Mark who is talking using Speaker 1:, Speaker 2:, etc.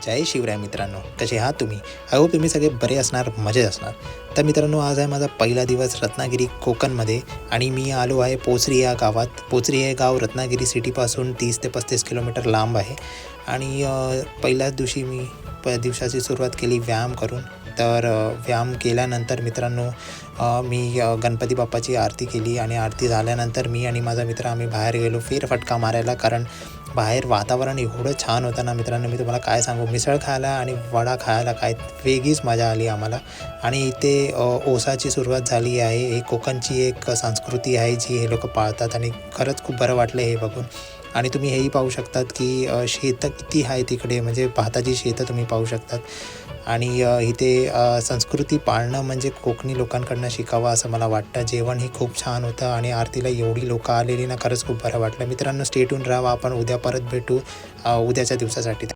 Speaker 1: जय शिवराय मित्रांनो, कसे आहात तुम्ही? आय होप तुम्ही सगळे बरे असणार, मजेत असणार. तर मित्रांनो, आज आहे माझा पहिला दिवस रत्नागिरी कोकणमध्ये आणि मी आलो आहे पोचरी या गावात. पोचरी हे गाव रत्नागिरी सिटीपासून 30 ते 35 किलोमीटर लांब आहे आणि पहिल्याच दिवशी मी दिवसाची सुरुवात केली व्यायाम करून. तर व्यायाम केल्यानंतर मित्रांनो, मी गणपती बाप्पाची आरती केली आणि आरती झाल्यानंतर मी आणि माझा मित्र आम्ही बाहेर गेलो फेरफटका मारायला. कारण बाहेर वातावरण एवढं छान होतं ना मित्रांनो, मी तुम्हाला काय सांगू. मिसळ खायला आणि वडा खायला काय वेगळीच मजा आली आम्हाला. आणि इथे ओसाची सुरुवात झाली आहे. ही कोकणची एक संस्कृती आहे जी हे लोकं पाळतात आणि खरंच खूप बरं वाटलं हे बघून. आणि तुम्ही हेही पाहू शकतात की शेतं किती आहे तिकडे, म्हणजे भाताची शेतं तुम्ही पाहू शकतात. आणि इथे संस्कृती पाळणं म्हणजे कोकणी लोकांकडनं शिकावं असं मला वाटतं. जेवणही खूप छान होतं आणि आरतीला एवढी लोकं आलेली ना, खरंच खूप बरं वाटलं. मित्रांनो, स्टे ट्यून राहा. आपण उद्या परत भेटू उद्याच्या दिवसासाठी.